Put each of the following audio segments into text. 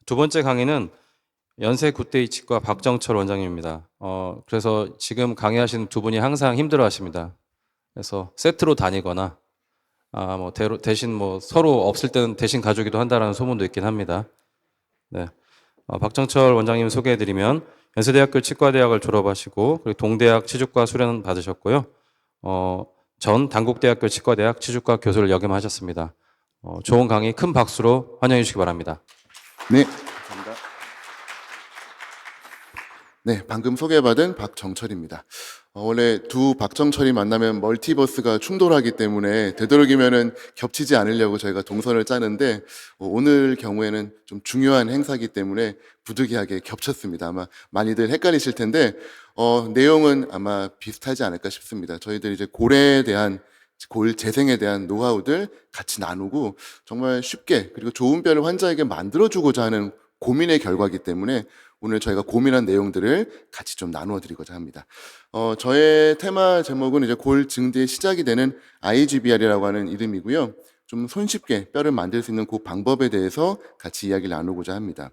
두 번째 강의는 연세 굿데이 치과 박정철 원장님입니다. 그래서 지금 강의하시는 두 분이 항상 힘들어 하십니다. 그래서 세트로 다니거나, 대신 서로 없을 때는 대신 가주기도 한다는 소문도 있긴 합니다. 네. 박정철 원장님 소개해드리면 연세대학교 치과대학을 졸업하시고, 그리고 동대학 치주과 수련 받으셨고요. 전 단국대학교 치과대학 치주과 교수를 역임하셨습니다. 좋은 강의 큰 박수로 환영해 주시기 바랍니다. 네, 감사합니다. 네, 방금 소개받은 박정철입니다. 원래 두 박정철이 만나면 멀티버스가 충돌하기 때문에 되도록이면은 겹치지 않으려고 저희가 동선을 짜는데 오늘 경우에는 좀 중요한 행사이기 때문에 부득이하게 겹쳤습니다. 아마 많이들 헷갈리실 텐데 내용은 아마 비슷하지 않을까 싶습니다. 저희들 이제 골 재생에 대한 노하우들 같이 나누고 정말 쉽게 그리고 좋은 뼈를 환자에게 만들어주고자 하는 고민의 결과이기 때문에 오늘 저희가 고민한 내용들을 같이 좀 나누어 드리고자 합니다. 저의 테마 제목은 이제 골 증대의 시작이 되는 IGBR이라고 하는 이름이고요. 좀 손쉽게 뼈를 만들 수 있는 그 방법에 대해서 같이 이야기를 나누고자 합니다.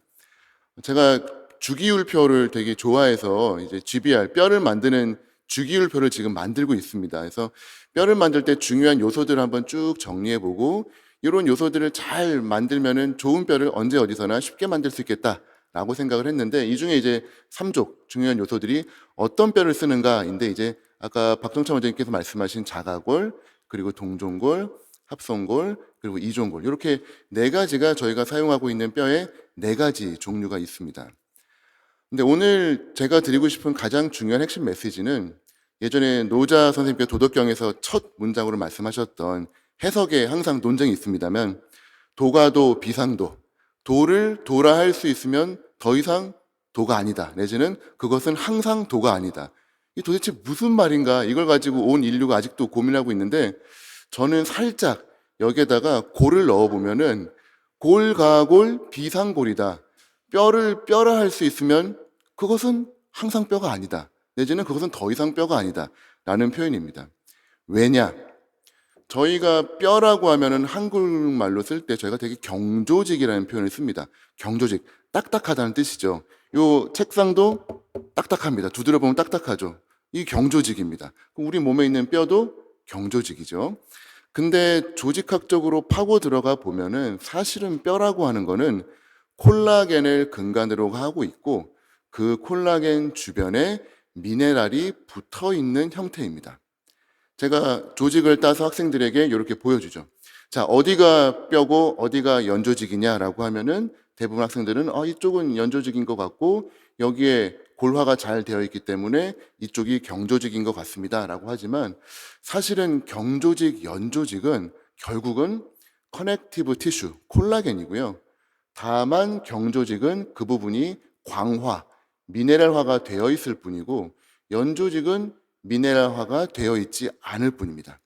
제가 주기율표를 되게 좋아해서 이제 GBR, 뼈를 만드는 주기율표를 지금 만들고 있습니다. 그래서 뼈를 만들 때 중요한 요소들을 한번 쭉 정리해보고 이런 요소들을 잘 만들면은 좋은 뼈를 언제 어디서나 쉽게 만들 수 있겠다라고 생각을 했는데 이 중에 이제 3족 중요한 요소들이 어떤 뼈를 쓰는가인데 이제 아까 박정철 원장님께서 말씀하신 자가골, 그리고 동종골, 합성골, 그리고 이종골 이렇게 네 가지가 저희가 사용하고 있는 뼈의 네 가지 종류가 있습니다. 근데 오늘 제가 드리고 싶은 가장 중요한 핵심 메시지는 예전에 노자 선생님께서 도덕경에서 첫 문장으로 말씀하셨던 해석에 항상 논쟁이 있습니다만 도가도 비상도, 도를 도라 할 수 있으면 더 이상 도가 아니다. 내지는 그것은 항상 도가 아니다. 이 도대체 무슨 말인가 이걸 가지고 온 인류가 아직도 고민하고 있는데 저는 살짝 여기에다가 골을 넣어보면은 골가골 비상골이다. 뼈를 뼈라 할 수 있으면 그것은 항상 뼈가 아니다. 내지는 그것은 더 이상 뼈가 아니다. 라는 표현입니다. 왜냐? 저희가 뼈라고 하면은 한국말로 쓸 때 저희가 되게 경조직이라는 표현을 씁니다. 경조직. 딱딱하다는 뜻이죠. 요 책상도 딱딱합니다. 두드려 보면 딱딱하죠. 이 경조직입니다. 우리 몸에 있는 뼈도 경조직이죠. 근데 조직학적으로 파고 들어가 보면은 사실은 뼈라고 하는 거는 콜라겐을 근간으로 하고 있고 그 콜라겐 주변에 미네랄이 붙어 있는 형태입니다. 제가 조직을 따서 학생들에게 이렇게 보여주죠. 자, 어디가 뼈고 어디가 연조직이냐라고 하면은 대부분 학생들은 이쪽은 연조직인 것 같고 여기에 골화가 잘 되어 있기 때문에 이쪽이 경조직인 것 같습니다라고 하지만 사실은 경조직, 연조직은 결국은 커넥티브 티슈, 콜라겐이고요. 다만 경조직은 그 부분이 광화, 미네랄화가 되어 있을 뿐이고 연조직은 미네랄화가 되어 있지 않을 뿐입니다.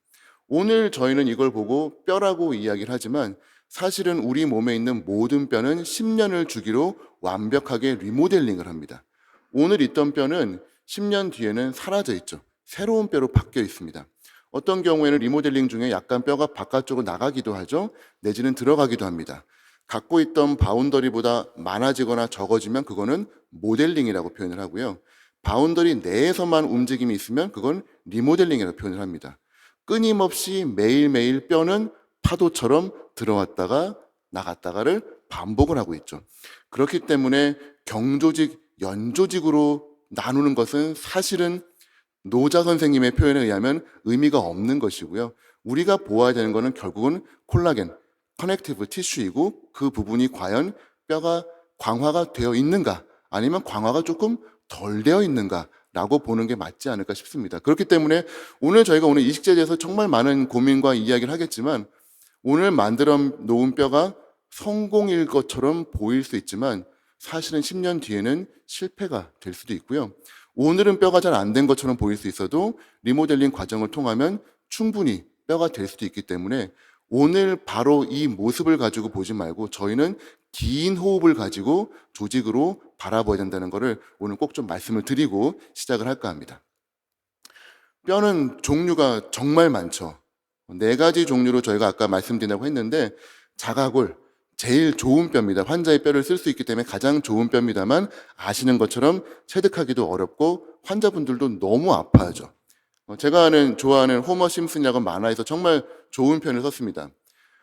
오늘 저희는 이걸 보고 뼈라고 이야기를 하지만 사실은 우리 몸에 있는 모든 뼈는 10년을 주기로 완벽하게 리모델링을 합니다. 오늘 있던 뼈는 10년 뒤에는 사라져 있죠. 새로운 뼈로 바뀌어 있습니다. 어떤 경우에는 리모델링 중에 약간 뼈가 바깥쪽으로 나가기도 하죠. 내지는 들어가기도 합니다. 갖고 있던 바운더리보다 많아지거나 적어지면 그거는 모델링이라고 표현을 하고요. 바운더리 내에서만 움직임이 있으면 그건 리모델링이라고 표현을 합니다. 끊임없이 매일매일 뼈는 파도처럼 들어왔다가 나갔다가를 반복을 하고 있죠. 그렇기 때문에 경조직, 연조직으로 나누는 것은 사실은 노자 선생님의 표현에 의하면 의미가 없는 것이고요. 우리가 보아야 되는 것은 결국은 콜라겐, 커넥티브 티슈이고 그 부분이 과연 뼈가 광화가 되어 있는가 아니면 광화가 조금 덜 되어 있는가라고 보는 게 맞지 않을까 싶습니다. 그렇기 때문에 저희가 오늘 이식제에 대해서 정말 많은 고민과 이야기를 하겠지만 오늘 만들어 놓은 뼈가 성공일 것처럼 보일 수 있지만 사실은 10년 뒤에는 실패가 될 수도 있고요. 오늘은 뼈가 잘 안 된 것처럼 보일 수 있어도 리모델링 과정을 통하면 충분히 뼈가 될 수도 있기 때문에 오늘 바로 이 모습을 가지고 보지 말고 저희는 긴 호흡을 가지고 조직으로 바라봐야 된다는 것을 오늘 꼭 좀 말씀을 드리고 시작을 할까 합니다. 뼈는 종류가 정말 많죠. 네 가지 종류로 저희가 아까 말씀드린다고 했는데 자가골, 제일 좋은 뼈입니다. 환자의 뼈를 쓸 수 있기 때문에 가장 좋은 뼈입니다만 아시는 것처럼 체득하기도 어렵고 환자분들도 너무 아파하죠. 제가 좋아하는 호머 심슨이라고 만화에서 정말 좋은 표현을 썼습니다.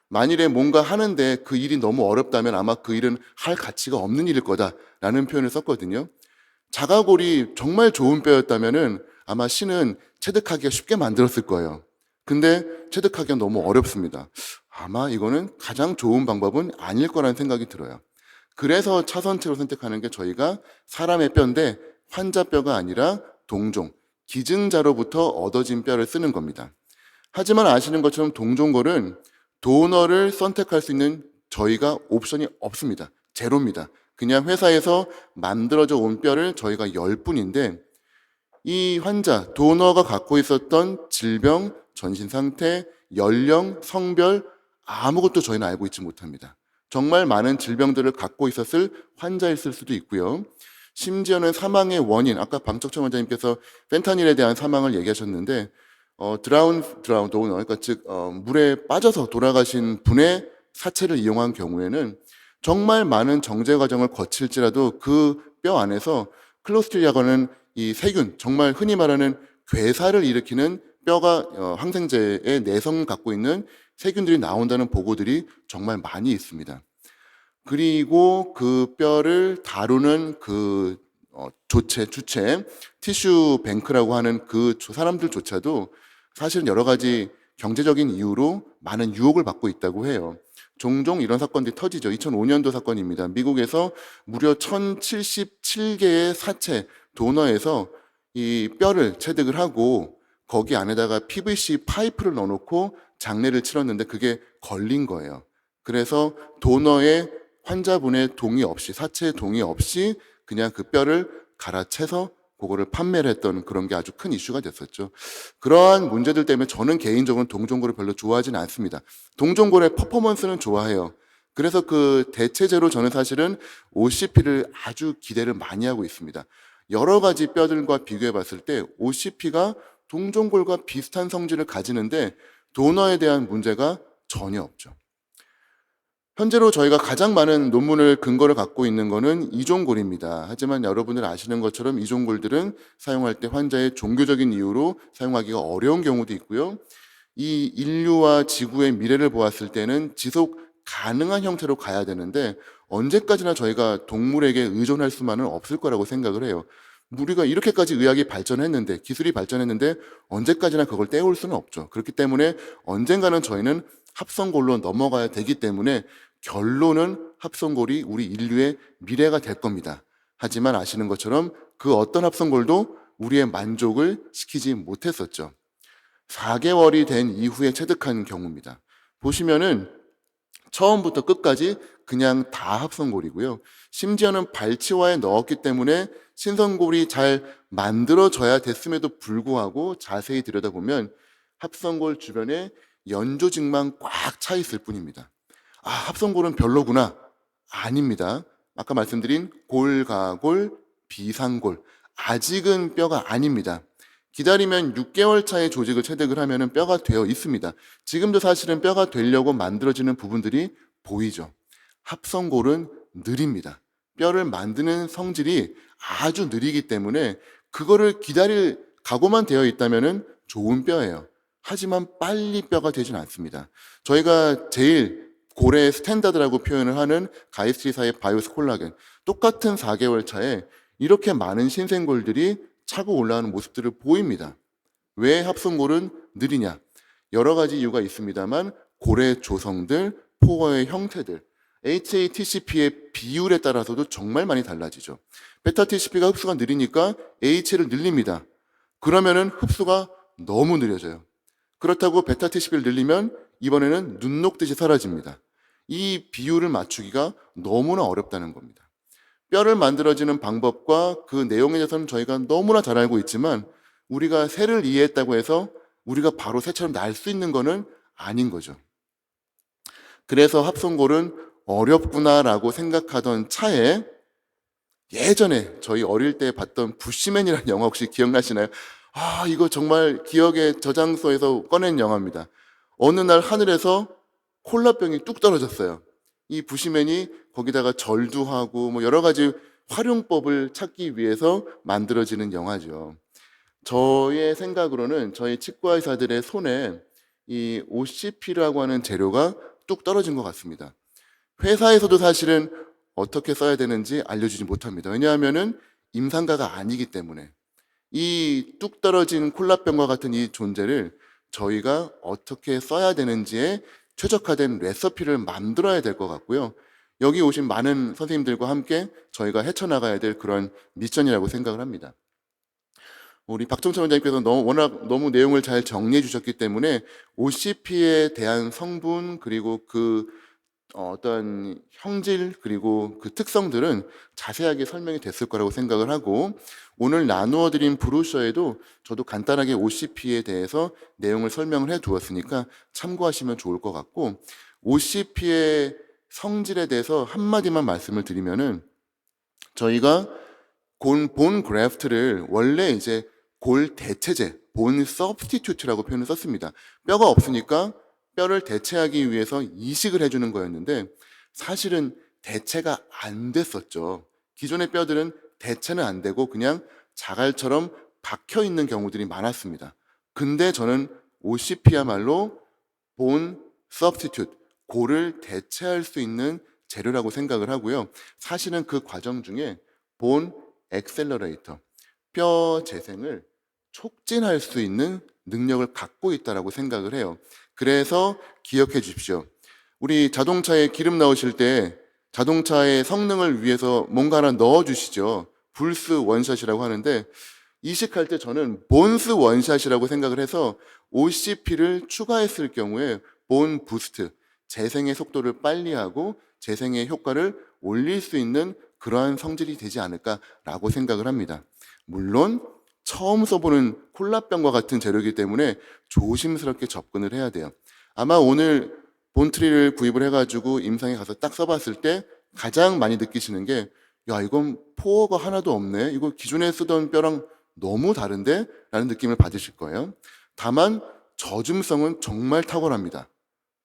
만일에 뭔가 하는데 그 일이 너무 어렵다면 아마 그 일은 할 가치가 없는 일일 거다라는 표현을 썼거든요. 자가골이 정말 좋은 뼈였다면은 아마 신은 체득하기가 쉽게 만들었을 거예요. 근데 체득하기가 너무 어렵습니다. 아마 이거는 가장 좋은 방법은 아닐 거라는 생각이 들어요. 그래서 차선체로 선택하는 게 저희가 사람의 뼈인데 환자 뼈가 아니라 동종, 기증자로부터 얻어진 뼈를 쓰는 겁니다. 하지만 아시는 것처럼 동종골은 도너를 선택할 수 있는 저희가 옵션이 없습니다. 제로입니다. 그냥 회사에서 만들어져 온 뼈를 저희가 열 뿐인데 이 환자, 도너가 갖고 있었던 질병, 전신 상태, 연령, 성별 아무것도 저희는 알고 있지 못합니다. 정말 많은 질병들을 갖고 있었을 환자였을 수도 있고요. 심지어는 사망의 원인, 아까 방석천 원장님께서 펜타닐에 대한 사망을 얘기하셨는데 드라운 도너, 그러니까 즉 물에 빠져서 돌아가신 분의 사체를 이용한 경우에는 정말 많은 정제 과정을 거칠지라도 그 뼈 안에서 클로스트리아고 하는 이 세균, 정말 흔히 말하는 괴사를 일으키는 뼈가 항생제의 내성을 갖고 있는 세균들이 나온다는 보고들이 정말 많이 있습니다. 그리고 그 뼈를 다루는 그 주체, 티슈 뱅크라고 하는 그 사람들조차도 사실은 여러 가지 경제적인 이유로 많은 유혹을 받고 있다고 해요. 종종 이런 사건들이 터지죠. 2005년도 사건입니다. 미국에서 무려 1077개의 사체 도너에서 이 뼈를 체득을 하고 거기 안에다가 PVC 파이프를 넣어놓고 장례를 치렀는데 그게 걸린 거예요. 그래서 도너의 환자분의 동의 없이, 사체의 동의 없이 그냥 그 뼈를 갈아채서 그거를 판매를 했던 그런 게 아주 큰 이슈가 됐었죠. 그러한 문제들 때문에 저는 개인적으로 동종골을 별로 좋아하지는 않습니다. 동종골의 퍼포먼스는 좋아해요. 그래서 그 대체제로 저는 사실은 OCP를 아주 기대를 많이 하고 있습니다. 여러 가지 뼈들과 비교해 봤을 때 OCP가 동종골과 비슷한 성질을 가지는데 도너에 대한 문제가 전혀 없죠. 현재로 저희가 가장 많은 논문을 근거를 갖고 있는 것은 이종골입니다. 하지만 여러분들 아시는 것처럼 이종골들은 사용할 때 환자의 종교적인 이유로 사용하기가 어려운 경우도 있고요. 이 인류와 지구의 미래를 보았을 때는 지속 가능한 형태로 가야 되는데 언제까지나 저희가 동물에게 의존할 수만은 없을 거라고 생각을 해요. 우리가 이렇게까지 의학이 발전했는데, 기술이 발전했는데 언제까지나 그걸 떼올 수는 없죠. 그렇기 때문에 언젠가는 저희는 합성골로 넘어가야 되기 때문에 결론은 합성골이 우리 인류의 미래가 될 겁니다. 하지만 아시는 것처럼 그 어떤 합성골도 우리의 만족을 시키지 못했었죠. 4개월이 된 이후에 체득한 경우입니다. 보시면은 처음부터 끝까지 그냥 다 합성골이고요. 심지어는 발치와에 넣었기 때문에 신성골이 잘 만들어져야 됐음에도 불구하고 자세히 들여다보면 합성골 주변에 연조직만 꽉 차 있을 뿐입니다. 아, 합성골은 별로구나. 아닙니다. 아까 말씀드린 골가골, 비상골. 아직은 뼈가 아닙니다. 기다리면 6개월 차에 조직을 체득을 하면 뼈가 되어 있습니다. 지금도 사실은 뼈가 되려고 만들어지는 부분들이 보이죠. 합성골은 느립니다. 뼈를 만드는 성질이 아주 느리기 때문에 그거를 기다릴 각오만 되어 있다면 좋은 뼈예요. 하지만 빨리 뼈가 되진 않습니다. 저희가 제일 고래의 스탠다드라고 표현을 하는 가이스트리사의 바이오스 콜라겐, 똑같은 4개월 차에 이렇게 많은 신생골들이 차고 올라오는 모습들을 보입니다. 왜 합성골은 느리냐? 여러 가지 이유가 있습니다만 고래 조성들, 포어의 형태들, HATCP의 비율에 따라서도 정말 많이 달라지죠. 베타-TCP가 흡수가 느리니까 HA를 늘립니다. 그러면은 흡수가 너무 느려져요. 그렇다고 베타-TCP를 늘리면 이번에는 눈 녹듯이 사라집니다. 이 비율을 맞추기가 너무나 어렵다는 겁니다. 뼈를 만들어지는 방법과 그 내용에 대해서는 저희가 너무나 잘 알고 있지만 우리가 새를 이해했다고 해서 우리가 바로 새처럼 날 수 있는 거는 아닌 거죠. 그래서 합성골은 어렵구나라고 생각하던 차에 예전에 저희 어릴 때 봤던 부시맨이라는 영화 혹시 기억나시나요? 아, 이거 정말 기억의 저장소에서 꺼낸 영화입니다. 어느 날 하늘에서 콜라병이 뚝 떨어졌어요. 이 부시맨이 거기다가 절두하고 뭐 여러 가지 활용법을 찾기 위해서 만들어지는 영화죠. 저의 생각으로는 저희 치과 의사들의 손에 이 OCP라고 하는 재료가 뚝 떨어진 것 같습니다. 회사에서도 사실은 어떻게 써야 되는지 알려주지 못합니다. 왜냐하면은 임상가가 아니기 때문에 이 뚝 떨어진 콜라병과 같은 이 존재를 저희가 어떻게 써야 되는지에 최적화된 레시피를 만들어야 될 것 같고요. 여기 오신 많은 선생님들과 함께 저희가 헤쳐나가야 될 그런 미션이라고 생각을 합니다. 우리 박정철 원장님께서 워낙 너무 내용을 잘 정리해 주셨기 때문에 OCP에 대한 성분 그리고 그 어떤 형질 그리고 그 특성들은 자세하게 설명이 됐을 거라고 생각을 하고 오늘 나누어 드린 브로셔에도 저도 간단하게 OCP에 대해서 내용을 설명을 해 두었으니까 참고하시면 좋을 것 같고 OCP의 성질에 대해서 한마디만 말씀을 드리면은 저희가 본 그래프트를 원래 이제 골 대체제, 본 서브스티튜트라고 표현을 썼습니다. 뼈가 없으니까 뼈를 대체하기 위해서 이식을 해주는 거였는데 사실은 대체가 안 됐었죠. 기존의 뼈들은 대체는 안 되고 그냥 자갈처럼 박혀 있는 경우들이 많았습니다. 근데 저는 OCP야말로 본 서브스티튜트, 골을 대체할 수 있는 재료라고 생각을 하고요. 사실은 그 과정 중에 본 엑셀러레이터, 뼈 재생을 촉진할 수 있는 능력을 갖고 있다라고 생각을 해요. 그래서 기억해 주십시오. 우리 자동차에 기름 넣으실 때 자동차의 성능을 위해서 뭔가 하나 넣어 주시죠. 불스 원샷이라고 하는데 이식할 때 저는 본스 원샷이라고 생각을 해서 OCP를 추가했을 경우에 본 부스트, 재생의 속도를 빨리 하고 재생의 효과를 올릴 수 있는 그러한 성질이 되지 않을까라고 생각을 합니다. 물론 처음 써보는 콜라병과 같은 재료이기 때문에 조심스럽게 접근을 해야 돼요. 아마 오늘 본트리를 구입을 해가지고 임상에 가서 딱 써봤을 때 가장 많이 느끼시는 게 야, 이건 포어가 하나도 없네. 이거 기존에 쓰던 뼈랑 너무 다른데? 라는 느낌을 받으실 거예요. 다만 젖음성은 정말 탁월합니다.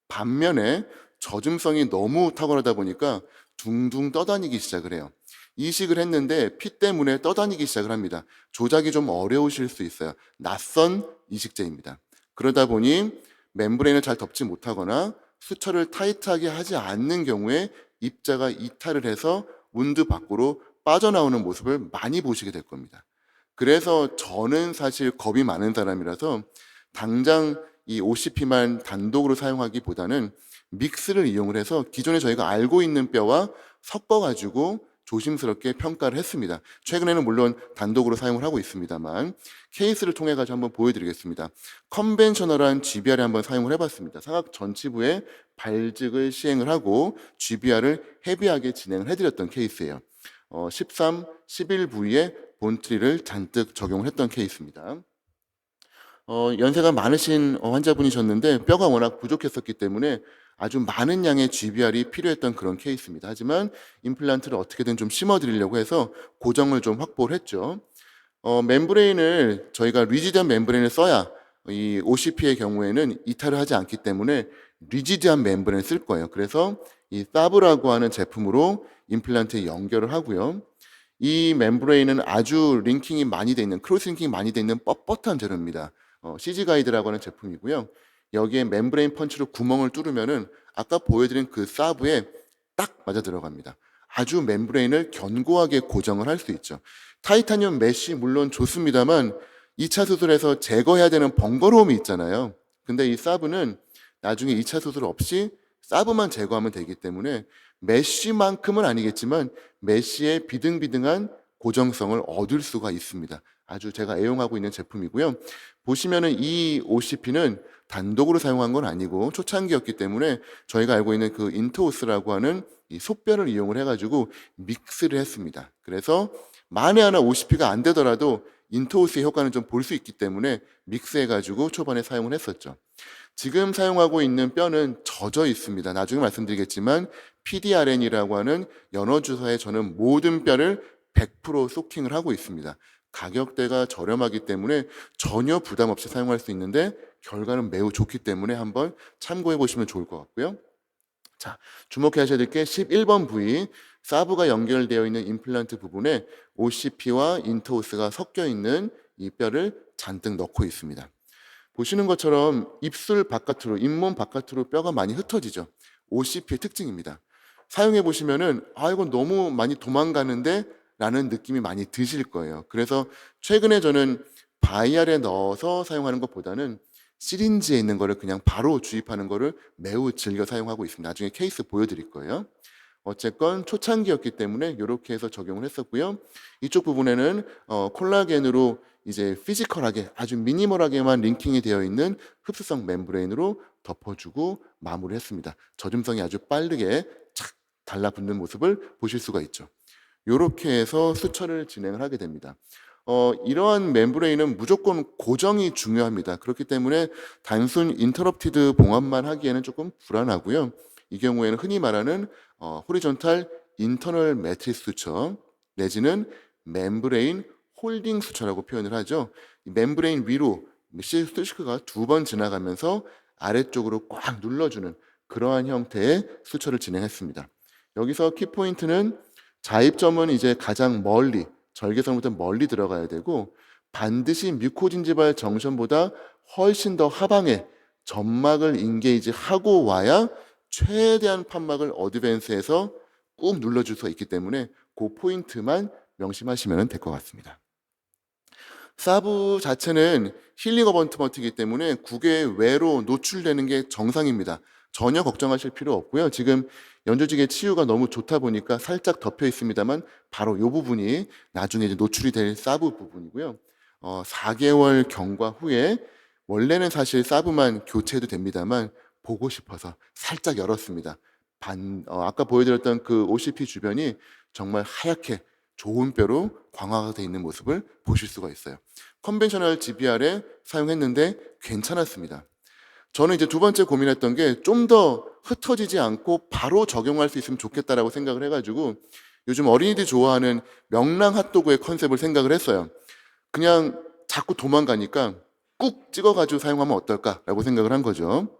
반면에 젖음성이 너무 탁월하다 보니까 둥둥 떠다니기 시작을 해요. 이식을 했는데 피 때문에 떠다니기 시작을 합니다. 조작이 좀 어려우실 수 있어요. 낯선 이식제입니다. 그러다 보니 멤브레인을 잘 덮지 못하거나 수처를 타이트하게 하지 않는 경우에 입자가 이탈을 해서 운드 밖으로 빠져나오는 모습을 많이 보시게 될 겁니다. 그래서 저는 사실 겁이 많은 사람이라서 당장 이 OCP만 단독으로 사용하기보다는 믹스를 이용을 해서 기존에 저희가 알고 있는 뼈와 섞어가지고 조심스럽게 평가를 했습니다. 최근에는 물론 단독으로 사용을 하고 있습니다만 케이스를 통해 가지고 한번 보여드리겠습니다. 컨벤셔널한 GBR을 한번 사용을 해봤습니다. 사각 전치부에 발직을 시행을 하고 GBR을 헤비하게 진행을 해드렸던 케이스예요. 13, 11 부위에 본트리를 잔뜩 적용을 했던 케이스입니다. 연세가 많으신 환자분이셨는데 뼈가 워낙 부족했었기 때문에 아주 많은 양의 GBR이 필요했던 그런 케이스입니다. 하지만 임플란트를 어떻게든 좀 심어드리려고 해서 고정을 좀 확보를 했죠. 멤브레인을 저희가 리지드한 멤브레인을 써야 이 OCP의 경우에는 이탈을 하지 않기 때문에 리지드한 멤브레인을 쓸 거예요. 그래서 이 사브라고 하는 제품으로 임플란트에 연결을 하고요. 이 멤브레인은 아주 링킹이 많이 돼 있는 크로스 링킹이 많이 돼 있는 뻣뻣한 재료입니다. CG 가이드라고 하는 제품이고요. 여기에 멤브레인 펀치로 구멍을 뚫으면은 아까 보여드린 그 사브에 딱 맞아 들어갑니다. 아주 멤브레인을 견고하게 고정을 할 수 있죠. 타이타늄 메쉬 물론 좋습니다만 2차 수술에서 제거해야 되는 번거로움이 있잖아요. 근데 이 사브는 나중에 2차 수술 없이 사브만 제거하면 되기 때문에 메쉬만큼은 아니겠지만 메쉬의 비등비등한 고정성을 얻을 수가 있습니다. 아주 제가 애용하고 있는 제품이고요. 보시면은 이 OCP는 단독으로 사용한 건 아니고 초창기였기 때문에 저희가 알고 있는 그 인트오스라고 하는 이 소뼈를 이용을 해가지고 믹스를 했습니다. 그래서 만에 하나 OCP가 안 되더라도 인트오스의 효과는 좀 볼 수 있기 때문에 믹스해가지고 초반에 사용을 했었죠. 지금 사용하고 있는 뼈는 젖어 있습니다. 나중에 말씀드리겠지만 PDRN이라고 하는 연어주사에 저는 모든 뼈를 100% 소킹을 하고 있습니다. 가격대가 저렴하기 때문에 전혀 부담 없이 사용할 수 있는데 결과는 매우 좋기 때문에 한번 참고해 보시면 좋을 것 같고요. 자, 주목하셔야 될 게 11번 부위, 사브가 연결되어 있는 임플란트 부분에 OCP와 인터오스가 섞여 있는 이 뼈를 잔뜩 넣고 있습니다. 보시는 것처럼 입술 바깥으로, 잇몸 바깥으로 뼈가 많이 흩어지죠. OCP의 특징입니다. 사용해 보시면은 이건 너무 많이 도망가는데 라는 느낌이 많이 드실 거예요. 그래서 최근에 저는 바이알에 넣어서 사용하는 것보다는 시린지에 있는 거를 그냥 바로 주입하는 거를 매우 즐겨 사용하고 있습니다. 나중에 케이스 보여드릴 거예요. 어쨌건 초창기였기 때문에 이렇게 해서 적용을 했었고요. 이쪽 부분에는 콜라겐으로 이제 피지컬하게 아주 미니멀하게만 링킹이 되어 있는 흡수성 멤브레인으로 덮어주고 마무리했습니다. 젖음성이 아주 빠르게 착 달라붙는 모습을 보실 수가 있죠. 이렇게 해서 수처를 진행을 하게 됩니다. 이러한 멤브레인은 무조건 고정이 중요합니다. 그렇기 때문에 단순 인터럽티드 봉합만 하기에는 조금 불안하고요. 이 경우에는 흔히 말하는 호리존탈 인터널 매트리스 수처 내지는 멤브레인 홀딩 수처라고 표현을 하죠. 멤브레인 위로 시스크가 두 번 지나가면서 아래쪽으로 꽉 눌러주는 그러한 형태의 수처를 진행했습니다. 여기서 키포인트는 자입점은 이제 가장 멀리 절개선부터 멀리 들어가야 되고 반드시 뮤코진지발 정션보다 훨씬 더 하방에 점막을 인게이지 하고 와야 최대한 판막을 어드밴스해서 꾹 눌러줄 수가 있기 때문에 그 포인트만 명심하시면 될 것 같습니다. 사브 자체는 힐링 어번트먼트이기 때문에 국외 외로 노출되는 게 정상입니다. 전혀 걱정하실 필요 없고요. 지금 연조직의 치유가 너무 좋다 보니까 살짝 덮여 있습니다만 바로 이 부분이 나중에 이제 노출이 될 사브 부분이고요. 4개월 경과 후에 원래는 사실 사브만 교체해도 됩니다만 보고 싶어서 살짝 열었습니다. 아까 보여드렸던 그 OCP 주변이 정말 하얗게 좋은 뼈로 광화가 되어 있는 모습을 보실 수가 있어요. 컨벤셔널 GBR에 사용했는데 괜찮았습니다. 저는 이제 두 번째 고민했던 게 좀 더 흩어지지 않고 바로 적용할 수 있으면 좋겠다라고 생각을 해가지고 요즘 어린이들이 좋아하는 명랑 핫도그의 컨셉을 생각을 했어요. 그냥 자꾸 도망가니까 꾹 찍어가지고 사용하면 어떨까라고 생각을 한 거죠.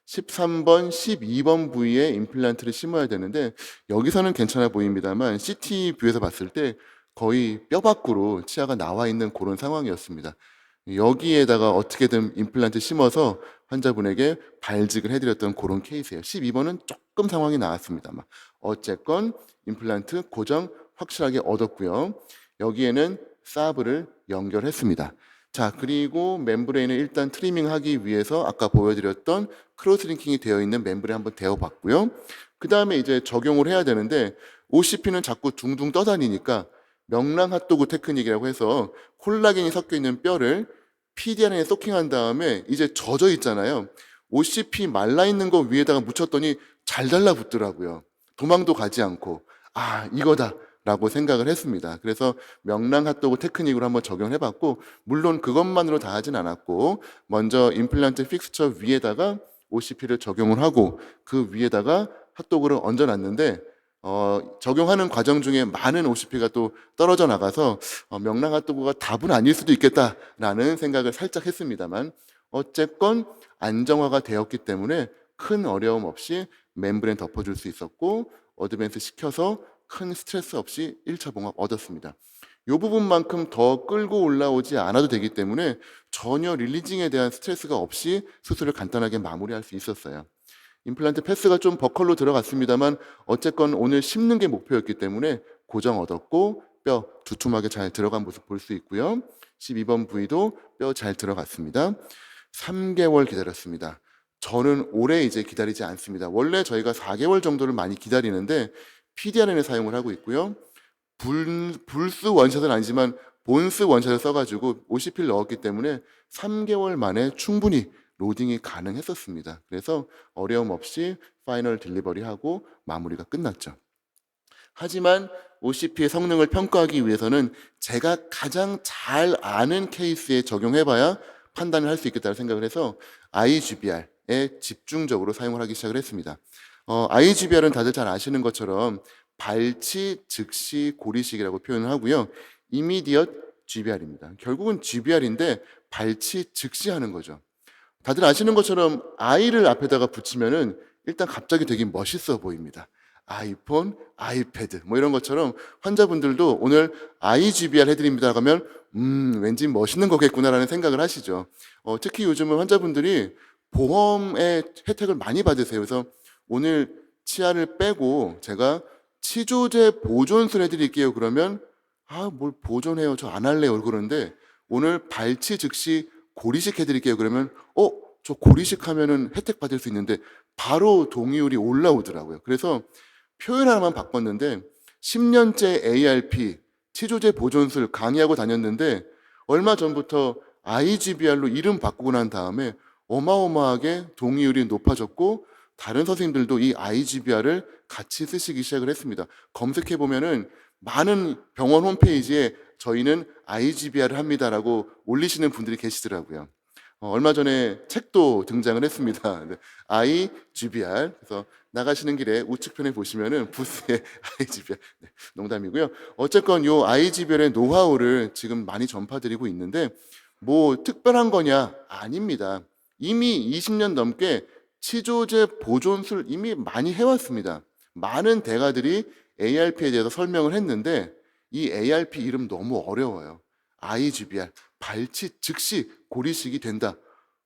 13번, 12번 부위에 임플란트를 심어야 되는데 여기서는 괜찮아 보입니다만 CT 뷰에서 봤을 때 거의 뼈 밖으로 치아가 나와 있는 그런 상황이었습니다. 여기에다가 어떻게든 임플란트 심어서 환자분에게 발직을 해드렸던 그런 케이스예요. 12번은 조금 상황이 나왔습니다만 어쨌건 임플란트 고정 확실하게 얻었고요. 여기에는 사브를 연결했습니다. 자, 그리고 멤브레인을 일단 트리밍하기 위해서 아까 보여드렸던 크로스링킹이 되어 있는 멤브레인 한번 대어봤고요. 그 다음에 이제 적용을 해야 되는데 OCP는 자꾸 둥둥 떠다니니까 명랑 핫도그 테크닉이라고 해서 콜라겐이 섞여 있는 뼈를 PDRN에 소킹한 다음에 이제 젖어 있잖아요. OCP 말라 있는 거 위에다가 묻혔더니 잘 달라붙더라고요. 도망도 가지 않고 이거다 라고 생각을 했습니다. 그래서 명랑 핫도그 테크닉으로 한번 적용을 해봤고 물론 그것만으로 다 하진 않았고 먼저 임플란트 픽스처 위에다가 OCP를 적용을 하고 그 위에다가 핫도그를 얹어놨는데 적용하는 과정 중에 많은 OCP가 또 떨어져 나가서 명랑 핫도그가 답은 아닐 수도 있겠다라는 생각을 살짝 했습니다만 어쨌건 안정화가 되었기 때문에 큰 어려움 없이 멤브레인 덮어줄 수 있었고 어드밴스 시켜서 큰 스트레스 없이 1차 봉합 얻었습니다. 이 부분만큼 더 끌고 올라오지 않아도 되기 때문에 전혀 릴리징에 대한 스트레스가 없이 수술을 간단하게 마무리할 수 있었어요. 임플란트 패스가 좀 버컬로 들어갔습니다만 어쨌건 오늘 심는 게 목표였기 때문에 고정 얻었고 뼈 두툼하게 잘 들어간 모습 볼 수 있고요. 12번 부위도 뼈 잘 들어갔습니다. 3개월 기다렸습니다. 저는 오래 이제 기다리지 않습니다. 원래 저희가 4개월 정도를 많이 기다리는데 PDRN을 사용을 하고 있고요. 불스 원샷은 아니지만 본스 원샷을 써가지고 OCP를 넣었기 때문에 3개월 만에 충분히 로딩이 가능했었습니다. 그래서 어려움 없이 파이널 딜리버리하고 마무리가 끝났죠. 하지만 OCP의 성능을 평가하기 위해서는 제가 가장 잘 아는 케이스에 적용해봐야 판단을 할 수 있겠다고 생각을 해서 IGBR에 집중적으로 사용을 하기 시작을 했습니다. IGBR은 다들 잘 아시는 것처럼 발치, 즉시, 고리식이라고 표현을 하고요. 이미디엇 GBR입니다. 결국은 GBR인데 발치, 즉시 하는 거죠. 다들 아시는 것처럼 I를 앞에다가 붙이면은 일단 갑자기 되게 멋있어 보입니다. 아이폰, 아이패드 뭐 이런 것처럼 환자분들도 오늘 iGBR 해드립니다 하면 왠지 멋있는 거겠구나라는 생각을 하시죠. 특히 요즘은 환자분들이 보험의 혜택을 많이 받으세요. 그래서 오늘 치아를 빼고 제가 치조제 보존술 해드릴게요. 그러면 뭘 보존해요? 저 안 할래요. 그러는데 오늘 발치 즉시 고리식 해드릴게요. 그러면 저 고리식 하면은 혜택 받을 수 있는데 바로 동의율이 올라오더라고요. 그래서 표현 하나만 바꿨는데 10년째 ARP 치조제 보존술 강의하고 다녔는데 얼마 전부터 iGBR로 이름 바꾸고 난 다음에 어마어마하게 동의율이 높아졌고 다른 선생님들도 이 iGBR을 같이 쓰시기 시작을 했습니다. 검색해 보면은 많은 병원 홈페이지에 저희는 iGBR을 합니다라고 올리시는 분들이 계시더라고요. 얼마 전에 책도 등장을 했습니다. iGBR. 그래서 나가시는 길에 우측편에 보시면은 부스에 iGBR. 네, 농담이고요. 어쨌건 요 iGBR의 노하우를 지금 많이 전파드리고 있는데 뭐 특별한 거냐? 아닙니다. 이미 20년 넘게 치조제 보존술 이미 많이 해왔습니다. 많은 대가들이 ARP에 대해서 설명을 했는데 이 ARP 이름 너무 어려워요. iGBR, 발치 즉시 고리식이 된다.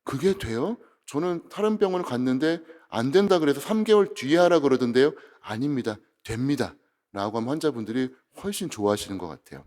그게 돼요? 저는 다른 병원을 갔는데 안 된다 그래서 3개월 뒤에 하라 그러던데요. 아닙니다. 됩니다. 라고 하면 환자분들이 훨씬 좋아하시는 것 같아요.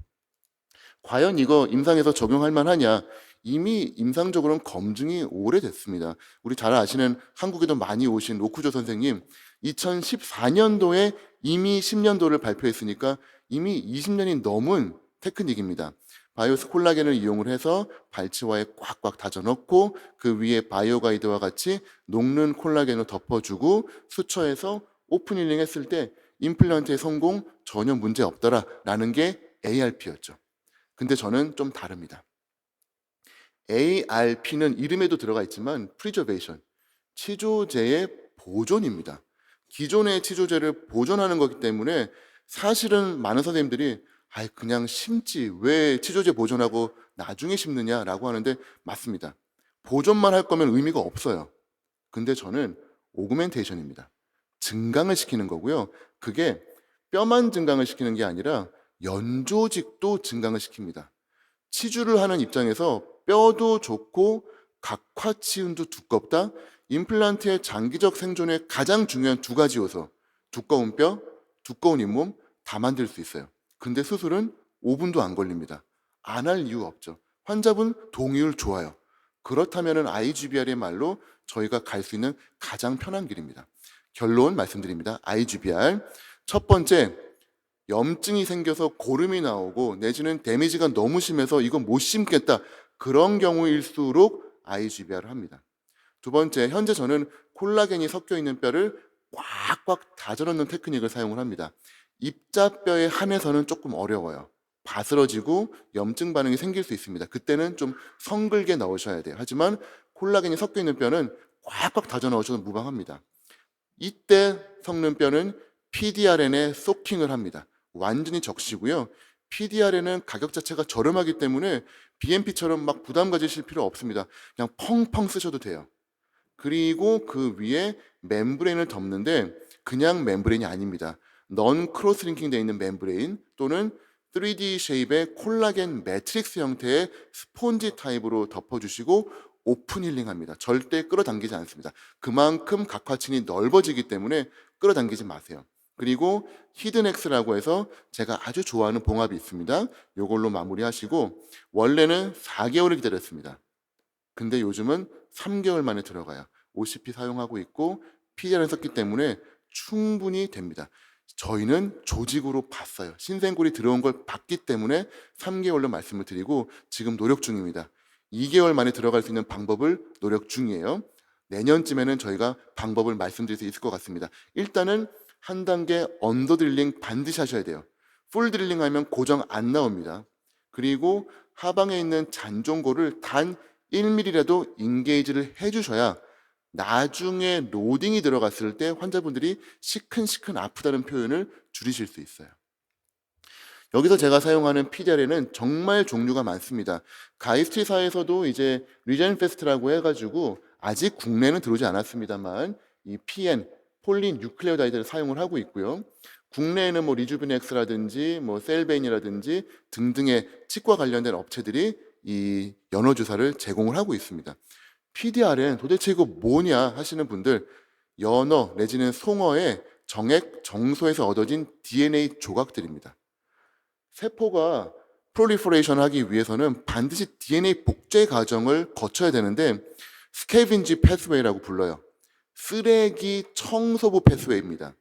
과연 이거 임상에서 적용할 만하냐? 이미 임상적으로는 검증이 오래됐습니다. 우리 잘 아시는 한국에도 많이 오신 로쿠조 선생님 2014년도에 이미 10년도를 발표했으니까 이미 20년이 넘은 테크닉입니다. 바이오스 콜라겐을 이용을 해서 발치와에 꽉꽉 다져 넣고 그 위에 바이오 가이드와 같이 녹는 콜라겐을 덮어주고 수처에서 오픈 힐링 했을 때 임플란트의 성공 전혀 문제 없더라라는 게 ARP였죠. 근데 저는 좀 다릅니다. ARP는 이름에도 들어가 있지만 preservation, 치조제의 보존입니다. 기존의 치조제를 보존하는 거기 때문에 사실은 많은 선생님들이 그냥 심지 왜 치조제 보존하고 나중에 심느냐라고 하는데 맞습니다. 보존만 할 거면 의미가 없어요. 근데 저는 오그멘테이션입니다. 증강을 시키는 거고요. 그게 뼈만 증강을 시키는 게 아니라 연조직도 증강을 시킵니다. 치주를 하는 입장에서 뼈도 좋고 각화치은도 두껍다. 임플란트의 장기적 생존에 가장 중요한 두 가지 요소. 두꺼운 뼈, 두꺼운 잇몸 다 만들 수 있어요. 근데 수술은 5분도 안 걸립니다. 안 할 이유 없죠. 환자분 동의율 좋아요. 그렇다면 iGBR의 말로 저희가 갈 수 있는 가장 편한 길입니다. 결론 말씀드립니다. iGBR. 첫 번째, 염증이 생겨서 고름이 나오고 내지는 데미지가 너무 심해서 이거 못 심겠다. 그런 경우일수록 iGBR을 합니다. 두 번째, 현재 저는 콜라겐이 섞여 있는 뼈를 꽉꽉 다져넣는 테크닉을 사용을 합니다. 입자뼈에 한해서는 조금 어려워요. 바스러지고 염증 반응이 생길 수 있습니다. 그때는 좀 성글게 넣으셔야 돼요. 하지만 콜라겐이 섞여 있는 뼈는 꽉꽉 다져 넣으셔도 무방합니다. 이때 섞는 뼈는 PDRN에 소킹을 합니다. 완전히 적시고요. PDRN은 가격 자체가 저렴하기 때문에 BMP처럼 막 부담 가지실 필요 없습니다. 그냥 펑펑 쓰셔도 돼요. 그리고 그 위에 멤브레인을 덮는데 그냥 멤브레인이 아닙니다. 넌 크로스링킹 되어 있는 멤브레인 또는 3D 쉐입의 콜라겐 매트릭스 형태의 스폰지 타입으로 덮어주시고 오픈 힐링합니다. 절대 끌어당기지 않습니다. 그만큼 각화층이 넓어지기 때문에 끌어당기지 마세요. 그리고 히든엑스라고 해서 제가 아주 좋아하는 봉합이 있습니다. 이걸로 마무리하시고 원래는 4개월을 기다렸습니다. 근데 요즘은 3개월 만에 들어가요. OCP 사용하고 있고 PDR을 썼기 때문에 충분히 됩니다. 저희는 조직으로 봤어요. 신생골이 들어온 걸 봤기 때문에 3개월로 말씀을 드리고 지금 노력 중입니다. 2개월 만에 들어갈 수 있는 방법을 노력 중이에요. 내년쯤에는 저희가 방법을 말씀드릴 수 있을 것 같습니다. 일단은 한 단계 언더 드릴링 반드시 하셔야 돼요. 풀 드릴링 하면 고정 안 나옵니다. 그리고 하방에 있는 잔종골을 단 1mm라도 인게이지를 해주셔야 나중에 로딩이 들어갔을 때 환자분들이 시큰시큰 아프다는 표현을 줄이실 수 있어요. 여기서 제가 사용하는 PDR에는 정말 종류가 많습니다. 가이스트리사에서도 이제 리젠 페스트라고 해가지고 아직 국내는 들어오지 않았습니다만 이 PN, 폴리뉴클레오타이드를 사용을 하고 있고요. 국내에는 뭐 리주비넥스라든지 뭐 셀베인이라든지 등등의 치과 관련된 업체들이 이 연어 주사를 제공을 하고 있습니다. PDR은 도대체 이거 뭐냐 하시는 분들, 연어 내지는 송어의 정액, 정소에서 얻어진 DNA 조각들입니다. 세포가 프롤리퍼레이션 하기 위해서는 반드시 DNA 복제 과정을 거쳐야 되는데 스케빈지 패스웨이라고 불러요. 쓰레기 청소부 패스웨이입니다.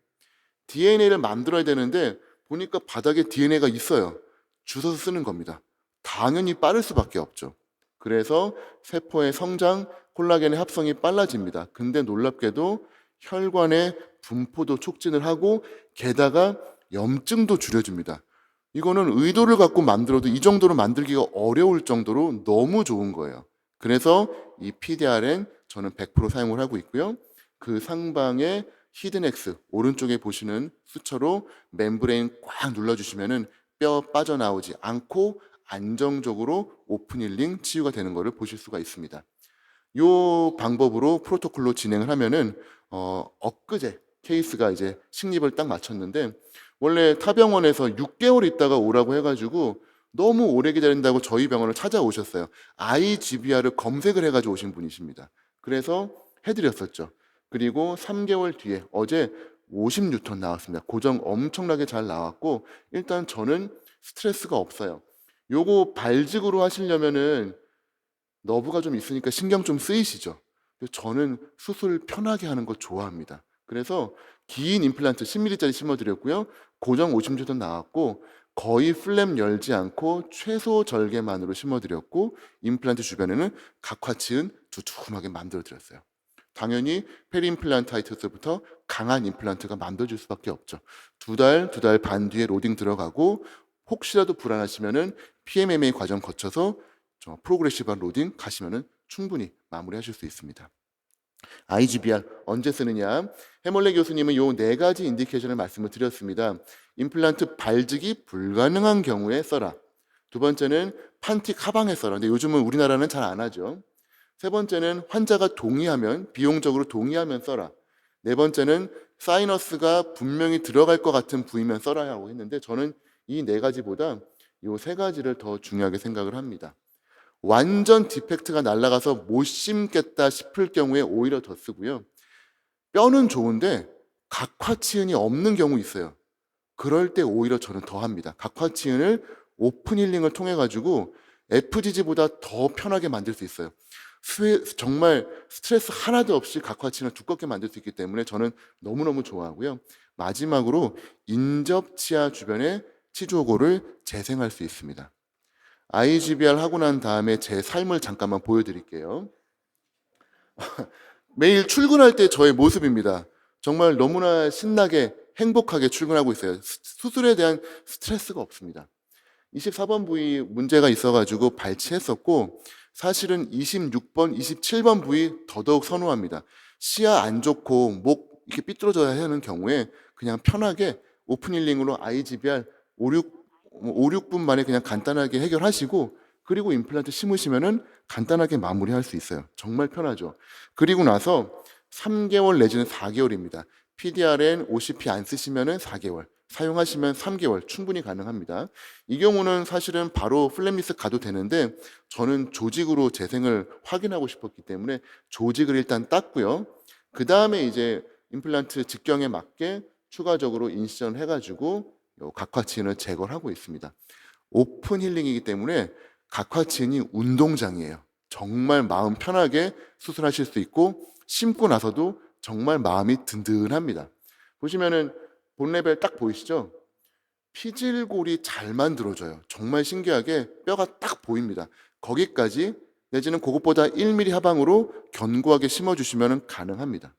DNA를 만들어야 되는데 보니까 바닥에 DNA가 있어요. 주워서 쓰는 겁니다. 당연히 빠를 수밖에 없죠. 그래서 세포의 성장, 콜라겐의 합성이 빨라집니다. 근데 놀랍게도 혈관의 분포도 촉진을 하고 게다가 염증도 줄여줍니다. 이거는 의도를 갖고 만들어도 이 정도로 만들기가 어려울 정도로 너무 좋은 거예요. 그래서 이 PDRN 저는 100% 사용을 하고 있고요. 그 상방에 히든X 오른쪽에 보시는 수처로 멤브레인 꽉 눌러주시면은 뼈 빠져나오지 않고 안정적으로 오픈 힐링 치유가 되는 것을 보실 수가 있습니다. 이 방법으로 프로토콜로 진행을 하면은 엊그제 케이스가 이제 식립을 딱 마쳤는데 원래 타병원에서 6개월 있다가 오라고 해가지고 너무 오래 기다린다고 저희 병원을 찾아오셨어요. IGBR을 검색을 해가지고 오신 분이십니다. 그래서 해드렸었죠. 그리고 3개월 뒤에 어제 50뉴턴 나왔습니다. 고정 엄청나게 잘 나왔고 일단 저는 스트레스가 없어요. 요거 발직으로 하시려면은 너브가 좀 있으니까 신경 좀 쓰이시죠. 저는 수술 편하게 하는 거 좋아합니다. 그래서 긴 임플란트 10mm짜리 심어드렸고요. 고정 50뉴턴 나왔고 거의 플랩 열지 않고 최소 절개만으로 심어드렸고 임플란트 주변에는 각화치은 두툼하게 만들어드렸어요. 당연히 페리임플란타이트스부터 강한 임플란트가 만들어질 수밖에 없죠. 두 달 반 뒤에 로딩 들어가고 혹시라도 불안하시면은 PMMA 과정 거쳐서 프로그레시브한 로딩 가시면은 충분히 마무리하실 수 있습니다. IGBR 언제 쓰느냐? 해몰레 교수님은 요 4가지 인디케이션을 말씀을 드렸습니다. 임플란트 발직이 불가능한 경우에 써라. 두 번째는 판틱 하방에 써라. 근데 요즘은 우리나라는 잘 안 하죠. 세 번째는 환자가 동의하면, 비용적으로 동의하면 써라. 네 번째는 사이너스가 분명히 들어갈 것 같은 부위면 써라 하고 했는데 저는 이 4가지보다 이 3가지를 더 중요하게 생각을 합니다. 완전 디펙트가 날아가서 못 심겠다 싶을 경우에 오히려 더 쓰고요. 뼈는 좋은데 각화치은이 없는 경우 있어요. 그럴 때 오히려 저는 더 합니다. 각화치은을 오픈 힐링을 통해 가지고 FGG보다 더 편하게 만들 수 있어요. 정말 스트레스 하나도 없이 각화치은을 두껍게 만들 수 있기 때문에 저는 너무너무 좋아하고요. 마지막으로 인접치아 주변에 치조고를 재생할 수 있습니다. IGBR 하고 난 다음에 제 삶을 잠깐만 보여드릴게요. 매일 출근할 때 저의 모습입니다. 정말 너무나 신나게 행복하게 출근하고 있어요. 수술에 대한 스트레스가 없습니다. 24번 부위 문제가 있어가지고 발치했었고 사실은 26번, 27번 부위 더더욱 선호합니다. 시야 안 좋고 목 이렇게 삐뚤어져야 하는 경우에 그냥 편하게 오픈 힐링으로 IGBR 5, 6분 만에 그냥 간단하게 해결하시고 그리고 임플란트 심으시면은 간단하게 마무리할 수 있어요. 정말 편하죠. 그리고 나서 3개월 내지는 4개월입니다. PDRN, OCP 안 쓰시면은 4개월, 사용하시면 3개월 충분히 가능합니다. 이 경우는 사실은 바로 플랫리스 가도 되는데 저는 조직으로 재생을 확인하고 싶었기 때문에 조직을 일단 땄고요. 그 다음에 이제 임플란트 직경에 맞게 추가적으로 인시전 해가지고 각화치은을 제거를 하고 있습니다. 오픈 힐링이기 때문에 각화치은이 운동장이에요. 정말 마음 편하게 수술하실 수 있고 심고 나서도 정말 마음이 든든합니다. 보시면은 본 레벨 딱 보이시죠? 피질골이 잘 만들어져요. 정말 신기하게 뼈가 딱 보입니다. 거기까지 내지는 그것보다 1mm 하방으로 견고하게 심어주시면 가능합니다.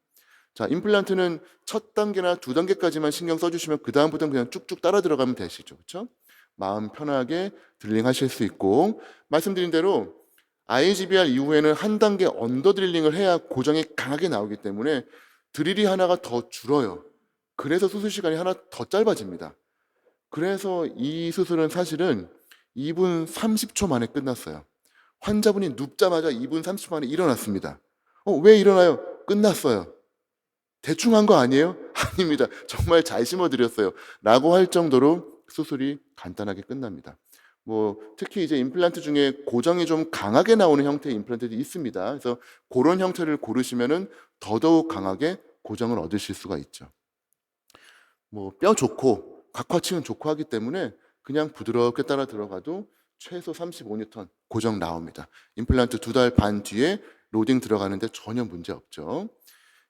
자, 임플란트는 첫 단계나 두 단계까지만 신경 써주시면 그 다음부터는 그냥 쭉쭉 따라 들어가면 되시죠. 그렇죠? 마음 편하게 드릴링 하실 수 있고 말씀드린 대로 IGBR 이후에는 한 단계 언더 드릴링을 해야 고정이 강하게 나오기 때문에 드릴이 하나가 더 줄어요. 그래서 수술 시간이 하나 더 짧아집니다. 그래서 이 수술은 사실은 2분 30초 만에 끝났어요. 환자분이 눕자마자 2분 30초 만에 일어났습니다. 왜 일어나요? 끝났어요. 대충 한 거 아니에요? 아닙니다. 정말 잘 심어드렸어요. 라고 할 정도로 수술이 간단하게 끝납니다. 뭐 특히 이제 임플란트 중에 고정이 좀 강하게 나오는 형태의 임플란트도 있습니다. 그래서 그런 형태를 고르시면은 더더욱 강하게 고정을 얻으실 수가 있죠. 뭐 뼈 좋고 각화층은 좋고 하기 때문에 그냥 부드럽게 따라 들어가도 최소 35N 고정 나옵니다. 임플란트 2달 반 뒤에 로딩 들어가는데 전혀 문제 없죠.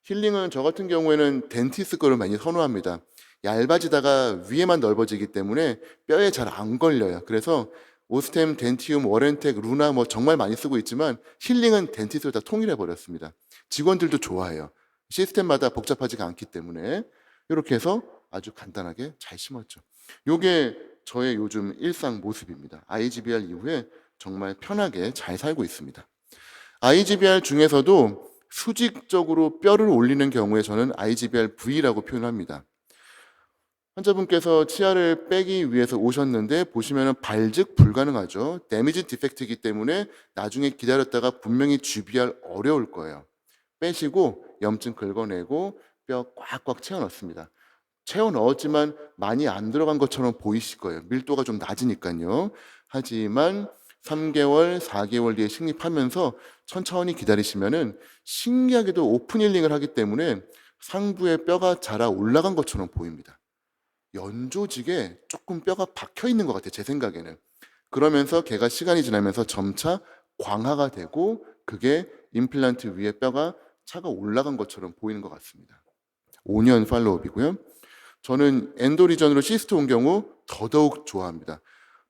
힐링은 저 같은 경우에는 덴티스 거를 많이 선호합니다. 얇아지다가 위에만 넓어지기 때문에 뼈에 잘 안 걸려요. 그래서 오스템, 덴티움, 워렌텍, 루나 뭐 정말 많이 쓰고 있지만 힐링은 덴티스를 다 통일해 버렸습니다. 직원들도 좋아해요. 시스템마다 복잡하지가 않기 때문에 이렇게 해서 아주 간단하게 잘 심었죠. 요게 저의 요즘 일상 모습입니다. IGBR 이후에 정말 편하게 잘 살고 있습니다. IGBR 중에서도 수직적으로 뼈를 올리는 경우에 저는 IGBR V라고 표현합니다. 환자분께서 치아를 빼기 위해서 오셨는데 보시면 발즉 불가능하죠. 데미지 디펙트이기 때문에 나중에 기다렸다가 분명히 GBR 어려울 거예요. 빼시고 염증 긁어내고 뼈 꽉꽉 채워 넣습니다. 채워 넣었지만 많이 안 들어간 것처럼 보이실 거예요. 밀도가 좀 낮으니까요. 하지만 3개월, 4개월 뒤에 식립하면서 천천히 기다리시면은 신기하게도 오픈 힐링을 하기 때문에 상부에 뼈가 자라 올라간 것처럼 보입니다. 연조직에 조금 뼈가 박혀 있는 것 같아요. 제 생각에는. 그러면서 걔가 시간이 지나면서 점차 광화가 되고 그게 임플란트 위에 뼈가 차가 올라간 것처럼 보이는 것 같습니다. 5년 팔로우업이고요. 저는 엔도리전으로 시스트 온 경우 더더욱 좋아합니다.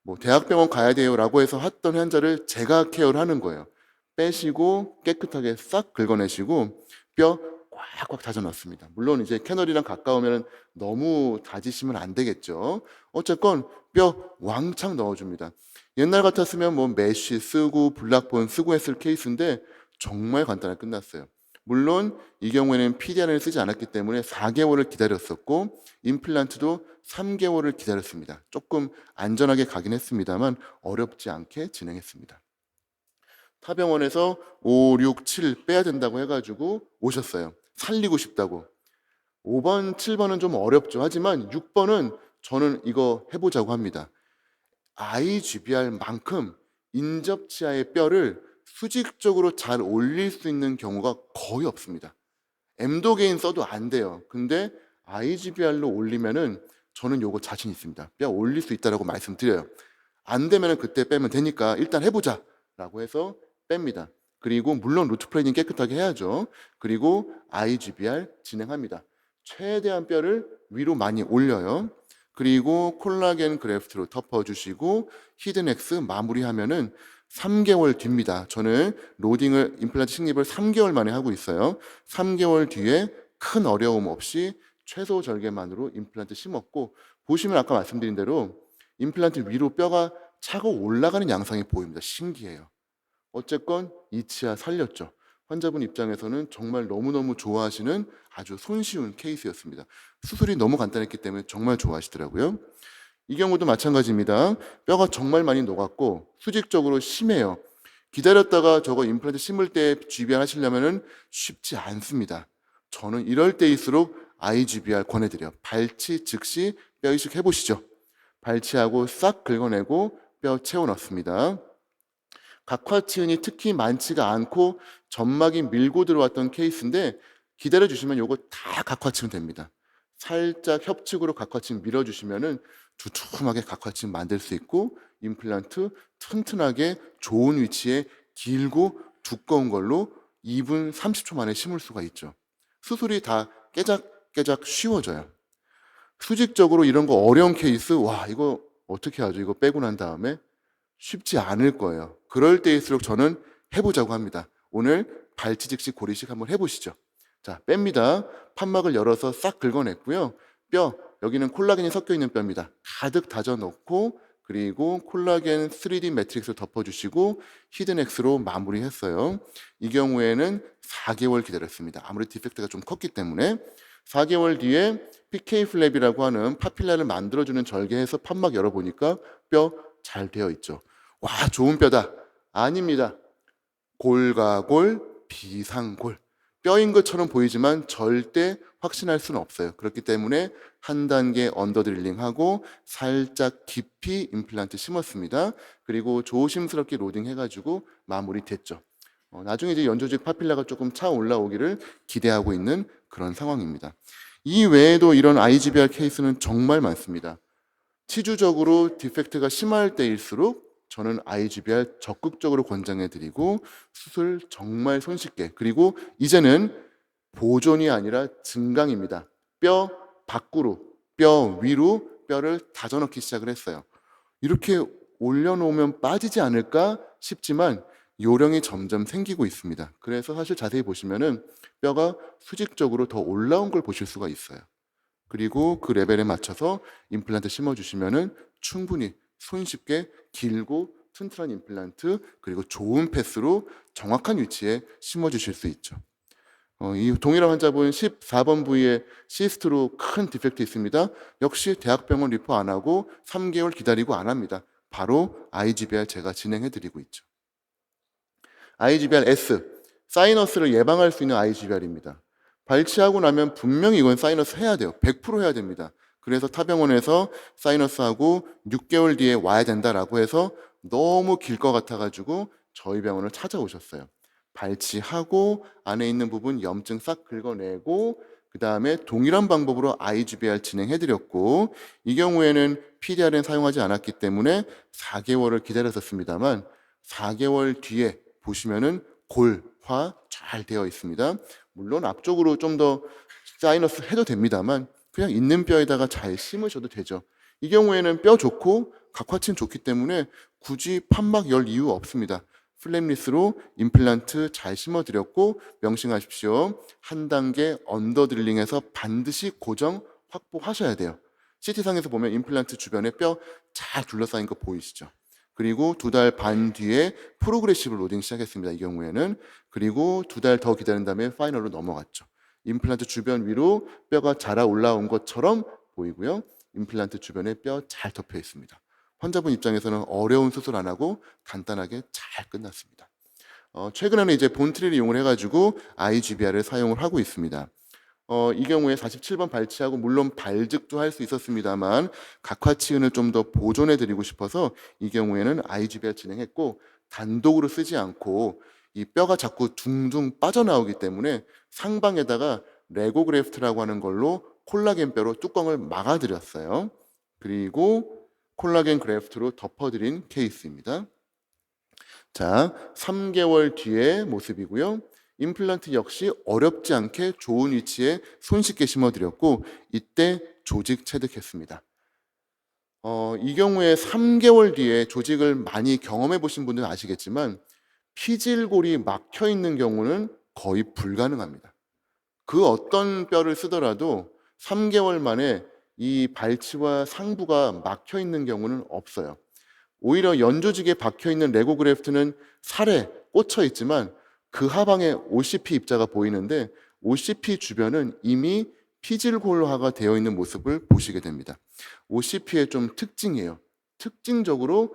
뭐 대학병원 가야 돼요라고 해서 했던 환자를 제가 케어를 하는 거예요. 빼시고 깨끗하게 싹 긁어내시고 뼈 꽉꽉 다져 넣습니다. 물론 이제 캐널이랑 가까우면 너무 다지시면 안 되겠죠. 어쨌건 뼈 왕창 넣어줍니다. 옛날 같았으면 뭐 메쉬 쓰고 블락본 쓰고 했을 케이스인데 정말 간단하게 끝났어요. 물론 이 경우에는 PDR을 쓰지 않았기 때문에 4개월을 기다렸었고 임플란트도 3개월을 기다렸습니다. 조금 안전하게 가긴 했습니다만 어렵지 않게 진행했습니다. 타 병원에서 5, 6, 7 빼야 된다고 해가지고 오셨어요. 살리고 싶다고. 5번, 7번은 좀 어렵죠. 하지만 6번은 저는 이거 해보자고 합니다. IGBR만큼 인접치아의 뼈를 수직적으로 잘 올릴 수 있는 경우가 거의 없습니다. 엠도게인 써도 안 돼요. 근데 IGBR로 올리면은 저는 요거 자신 있습니다. 뼈 올릴 수 있다라고 말씀드려요. 안 되면은 그때 빼면 되니까 일단 해보자라고 해서 뺍니다. 그리고 물론 루트 플레이닝 깨끗하게 해야죠. 그리고 IGBR 진행합니다. 최대한 뼈를 위로 많이 올려요. 그리고 콜라겐 그래프트로 덮어주시고 히든엑스 마무리하면은 3개월 뒤입니다. 저는 로딩을 임플란트 식립을 3개월 만에 하고 있어요. 3개월 뒤에 큰 어려움 없이 최소 절개만으로 임플란트 심었고 보시면 아까 말씀드린 대로 임플란트 위로 뼈가 차고 올라가는 양상이 보입니다. 신기해요. 어쨌건 이 치아 살렸죠. 환자분 입장에서는 정말 너무너무 좋아하시는 아주 손쉬운 케이스였습니다. 수술이 너무 간단했기 때문에 정말 좋아하시더라고요. 이 경우도 마찬가지입니다. 뼈가 정말 많이 녹았고 수직적으로 심해요. 기다렸다가 저거 임플란트 심을 때 GBR 하시려면 쉽지 않습니다. 저는 이럴 때일수록 IGBR 권해드려요. 발치 즉시 뼈 이식 해보시죠. 발치하고 싹 긁어내고 뼈 채워 넣습니다. 각화치은이 특히 많지가 않고 점막이 밀고 들어왔던 케이스인데 기다려주시면 요거 다 각화치은 됩니다. 살짝 협측으로 각화치은 밀어주시면은 두툼하게 각화치은 만들 수 있고 임플란트 튼튼하게 좋은 위치에 길고 두꺼운 걸로 2분 30초 만에 심을 수가 있죠. 수술이 다 깨작깨작 쉬워져요. 수직적으로 이런 거 어려운 케이스, 와, 이거 어떻게 하죠? 이거 빼고 난 다음에 쉽지 않을 거예요. 그럴 때일수록 저는 해보자고 합니다. 오늘 발치 즉시 고리식 한번 해보시죠. 자, 뺍니다. 판막을 열어서 싹 긁어냈고요. 뼈, 여기는 콜라겐이 섞여 있는 뼈입니다. 가득 다져 넣고 그리고 콜라겐 3D 매트릭스를 덮어주시고 히든엑스로 마무리했어요. 이 경우에는 4개월 기다렸습니다. 아무래도 디펙트가 좀 컸기 때문에 4개월 뒤에 PK 플랩이라고 하는 파필라를 만들어주는 절개해서 판막 열어보니까 뼈 잘 되어 있죠. 와, 좋은 뼈다. 아닙니다. 골과 골, 비상골. 뼈인 것처럼 보이지만 절대 확신할 수는 없어요. 그렇기 때문에 한 단계 언더 드릴링하고 살짝 깊이 임플란트 심었습니다. 그리고 조심스럽게 로딩해가지고 마무리됐죠. 나중에 이제 연조직 파필라가 조금 차 올라오기를 기대하고 있는 그런 상황입니다. 이 외에도 이런 IGBR 케이스는 정말 많습니다. 치주적으로 디펙트가 심할 때일수록 저는 IGBR 적극적으로 권장해드리고 수술 정말 손쉽게, 그리고 이제는 보존이 아니라 증강입니다. 뼈 밖으로, 뼈 위로 뼈를 다져넣기 시작을 했어요. 이렇게 올려놓으면 빠지지 않을까 싶지만 요령이 점점 생기고 있습니다. 그래서 사실 자세히 보시면은 뼈가 수직적으로 더 올라온 걸 보실 수가 있어요. 그리고 그 레벨에 맞춰서 임플란트 심어주시면은 충분히 손쉽게 길고 튼튼한 임플란트, 그리고 좋은 패스로 정확한 위치에 심어주실 수 있죠. 이 동일한 환자분 14번 부위에 시스트로 큰 디펙트 있습니다. 역시 대학병원 리퍼 안 하고 3개월 기다리고 안 합니다. 바로 IGBR 제가 진행해드리고 있죠. IGBR S, 사이너스를 예방할 수 있는 IGBR입니다. 발치하고 나면 분명히 이건 사이너스 해야 돼요. 100% 해야 됩니다. 그래서 타병원에서 사이너스하고 6개월 뒤에 와야 된다라고 해서 너무 길 것 같아가지고 저희 병원을 찾아오셨어요. 발치하고 안에 있는 부분 염증 싹 긁어내고 그 다음에 동일한 방법으로 IGBR 진행해드렸고, 이 경우에는 PDRN 사용하지 않았기 때문에 4개월을 기다렸었습니다만 4개월 뒤에 보시면은 골화 잘 되어 있습니다. 물론 앞쪽으로 좀 더 사이너스 해도 됩니다만 그냥 있는 뼈에다가 잘 심으셔도 되죠. 이 경우에는 뼈 좋고 각화층 좋기 때문에 굳이 판막 열 이유 없습니다. 플랩리스로 임플란트 잘 심어드렸고, 명심하십시오. 한 단계 언더 드릴링해서 반드시 고정 확보하셔야 돼요. CT상에서 보면 임플란트 주변에 뼈 잘 둘러싸인 거 보이시죠? 그리고 2달 반 뒤에 프로그레시브 로딩 시작했습니다. 이 경우에는. 그리고 2달 더 기다린 다음에 파이널로 넘어갔죠. 임플란트 주변 위로 뼈가 자라 올라온 것처럼 보이고요. 임플란트 주변에 뼈 잘 덮여 있습니다. 환자분 입장에서는 어려운 수술 안 하고 간단하게 잘 끝났습니다. 최근에는 이제 본트리를 이용을 해가지고 IGBR을 사용을 하고 있습니다. 이 경우에 47번 발치하고 물론 발즉도 할 수 있었습니다만 각화치은을 좀 더 보존해 드리고 싶어서 이 경우에는 IGBR 진행했고, 단독으로 쓰지 않고 이 뼈가 자꾸 둥둥 빠져나오기 때문에 상방에다가 레고 그래프트라고 하는 걸로 콜라겐 뼈로 뚜껑을 막아드렸어요. 그리고 콜라겐 그래프트로 덮어드린 케이스입니다. 자, 3개월 뒤의 모습이고요. 임플란트 역시 어렵지 않게 좋은 위치에 손쉽게 심어드렸고, 이때 조직 체득했습니다. 이 경우에 3개월 뒤에 조직을 많이 경험해 보신 분들은 아시겠지만 피질골이 막혀 있는 경우는 거의 불가능합니다. 그 어떤 뼈를 쓰더라도 3개월 만에 이 발치와 상부가 막혀 있는 경우는 없어요. 오히려 연조직에 박혀 있는 레고 그래프트는 살에 꽂혀 있지만 그 하방에 OCP 입자가 보이는데 OCP 주변은 이미 피질골화가 되어 있는 모습을 보시게 됩니다. OCP의 좀 특징이에요. 특징적으로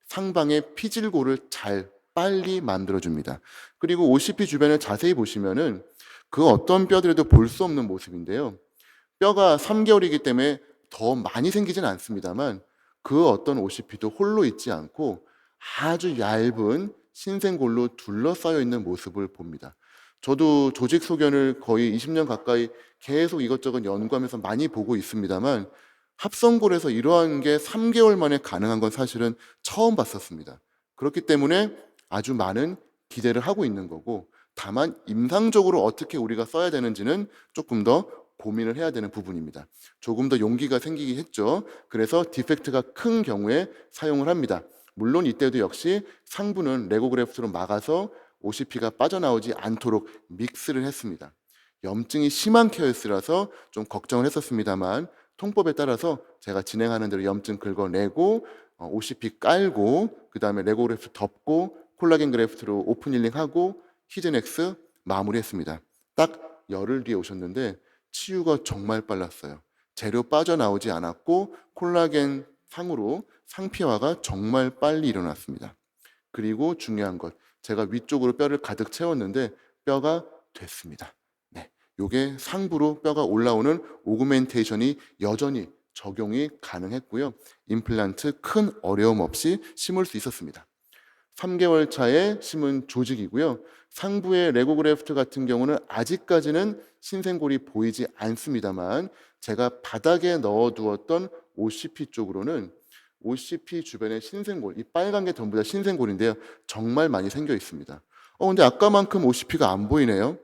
상방에 피질골을 잘 빨리 만들어줍니다. 그리고 OCP 주변을 자세히 보시면은 그 어떤 뼈들에도 볼 수 없는 모습인데요. 뼈가 3개월이기 때문에 더 많이 생기진 않습니다만 그 어떤 OCP도 홀로 있지 않고 아주 얇은 신생골로 둘러싸여 있는 모습을 봅니다. 저도 조직 소견을 거의 20년 가까이 계속 이것저것 연구하면서 많이 보고 있습니다만 합성골에서 이러한 게 3개월 만에 가능한 건 사실은 처음 봤었습니다. 그렇기 때문에 아주 많은 기대를 하고 있는 거고, 다만 임상적으로 어떻게 우리가 써야 되는지는 조금 더 고민을 해야 되는 부분입니다. 조금 더 용기가 생기긴 했죠. 그래서 디펙트가 큰 경우에 사용을 합니다. 물론 이때도 역시 상부는 레고 그래프트로 막아서 OCP가 빠져나오지 않도록 믹스를 했습니다. 염증이 심한 케이스라서 좀 걱정을 했었습니다만 통법에 따라서 제가 진행하는 대로 염증 긁어내고 OCP 깔고 그 다음에 레고 그래프트 덮고 콜라겐 그래프트로 오픈 힐링하고 히든엑스 마무리했습니다. 딱 열흘 뒤에 오셨는데 치유가 정말 빨랐어요. 재료 빠져나오지 않았고 콜라겐 상으로 상피화가 정말 빨리 일어났습니다. 그리고 중요한 것, 제가 위쪽으로 뼈를 가득 채웠는데 뼈가 됐습니다. 요게 상부로 뼈가 올라오는 오그멘테이션이 여전히 적용이 가능했고요. 임플란트 큰 어려움 없이 심을 수 있었습니다. 3개월 차에 심은 조직이고요. 상부의 레고그래프트 같은 경우는 아직까지는 신생골이 보이지 않습니다만 제가 바닥에 넣어두었던 OCP 쪽으로는 OCP 주변에 신생골, 이 빨간 게 전부 다 신생골인데요. 정말 많이 생겨 있습니다. 근데 아까만큼 OCP가 안 보이네요.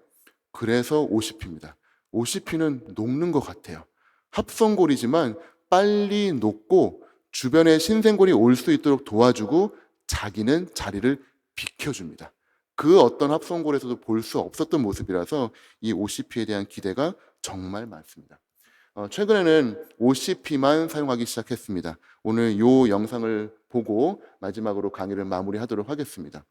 그래서 OCP입니다. OCP는 녹는 것 같아요. 합성골이지만 빨리 녹고 주변에 신생골이 올 수 있도록 도와주고 자기는 자리를 비켜줍니다. 그 어떤 합성골에서도 볼 수 없었던 모습이라서 이 OCP에 대한 기대가 정말 많습니다. 최근에는 OCP만 사용하기 시작했습니다. 오늘 이 영상을 보고 마지막으로 강의를 마무리하도록 하겠습니다.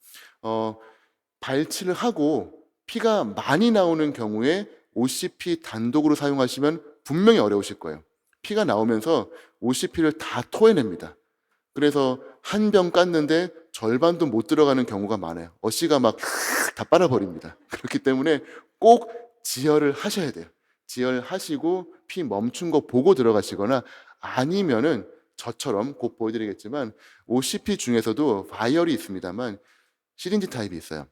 발치를 하고 피가 많이 나오는 경우에 OCP 단독으로 사용하시면 분명히 어려우실 거예요. 피가 나오면서 OCP를 다 토해냅니다. 그래서 한 병 깠는데 절반도 못 들어가는 경우가 많아요. 어씨가 막 다 빨아버립니다. 그렇기 때문에 꼭 지혈을 하셔야 돼요. 지혈하시고 피 멈춘 거 보고 들어가시거나 아니면은 저처럼 곧 보여드리겠지만 OCP 중에서도 바이얼이 있습니다만 시린지 타입이 있어요.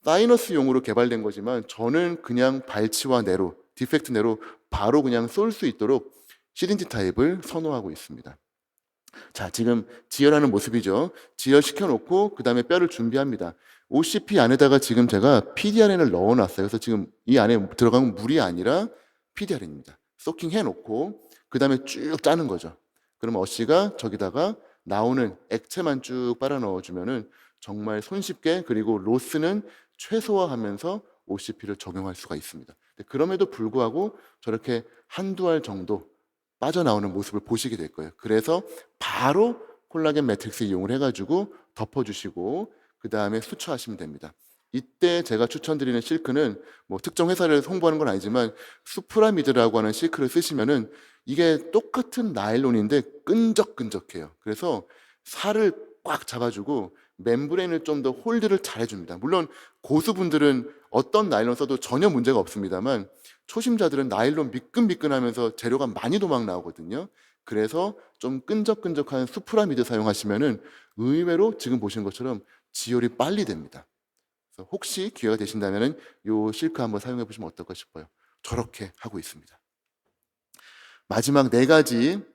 사이너스용으로 개발된 거지만 저는 그냥 발치와 내로, 디펙트 내로 바로 그냥 쏠 수 있도록 시린지 타입을 선호하고 있습니다. 자, 지금 지혈하는 모습이죠. 지혈시켜 놓고 그 다음에 뼈를 준비합니다. OCP 안에다가 지금 제가 PDRN을 넣어놨어요. 그래서 지금 이 안에 들어간 물이 아니라 PDRN입니다. 소킹 해놓고 그 다음에 쭉 짜는 거죠. 그러면 어씨가 저기다가 나오는 액체만 쭉 빨아 넣어주면은 정말 손쉽게 그리고 로스는 최소화하면서 OCP를 적용할 수가 있습니다. 그럼에도 불구하고 저렇게 한두 알 정도 빠져나오는 모습을 보시게 될 거예요. 그래서 바로 콜라겐 매트릭스 이용을 해가지고 덮어주시고 그 다음에 수처하시면 됩니다. 이때 제가 추천드리는 실크는 뭐 특정 회사를 홍보하는 건 아니지만 수프라미드라고 하는 실크를 쓰시면은 이게 똑같은 나일론인데 끈적끈적해요. 그래서 살을 꽉 잡아주고 멤브레인을 좀 더 홀드를 잘 해줍니다. 물론 고수분들은 어떤 나일론 써도 전혀 문제가 없습니다만 초심자들은 나일론 미끈미끈하면서 재료가 많이 도망 나오거든요. 그래서 좀 끈적끈적한 수프라미드 사용하시면은 의외로 지금 보시는 것처럼 지혈이 빨리 됩니다. 그래서 혹시 기회가 되신다면은 요 실크 한번 사용해 보시면 어떨까 싶어요. 저렇게 하고 있습니다. 마지막 4가지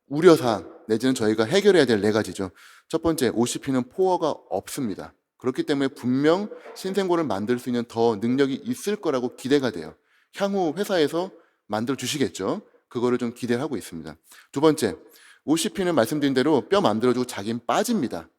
우려사항 내지는 저희가 해결해야 될 4가지죠. 첫 번째, OCP는 포어가 없습니다. 그렇기 때문에 분명 신생골을 만들 수 있는 더 능력이 있을 거라고 기대가 돼요. 향후 회사에서 만들어 주시겠죠. 그거를 좀 기대를 하고 있습니다. 두 번째, OCP는 말씀드린 대로 뼈 만들어주고 자긴 빠집니다.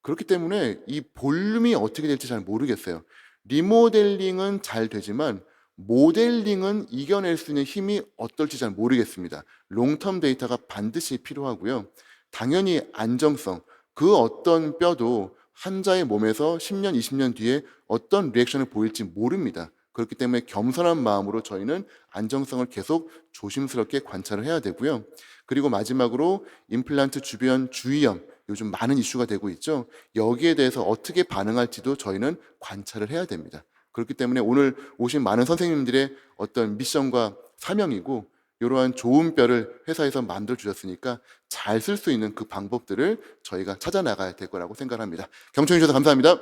그렇기 때문에 이 볼륨이 어떻게 될지 잘 모르겠어요. 리모델링은 잘 되지만 모델링은 이겨낼 수 있는 힘이 어떨지 잘 모르겠습니다. 롱텀 데이터가 반드시 필요하고요. 당연히 안정성, 그 어떤 뼈도 환자의 몸에서 10년, 20년 뒤에 어떤 리액션을 보일지 모릅니다. 그렇기 때문에 겸손한 마음으로 저희는 안정성을 계속 조심스럽게 관찰을 해야 되고요. 그리고 마지막으로 임플란트 주변 주위염, 요즘 많은 이슈가 되고 있죠. 여기에 대해서 어떻게 반응할지도 저희는 관찰을 해야 됩니다. 그렇기 때문에 오늘 오신 많은 선생님들의 어떤 미션과 사명이고 이러한 좋은 뼈를 회사에서 만들어 주셨으니까 잘 쓸 수 있는 그 방법들을 저희가 찾아 나가야 될 거라고 생각합니다. 경청해 주셔서 감사합니다.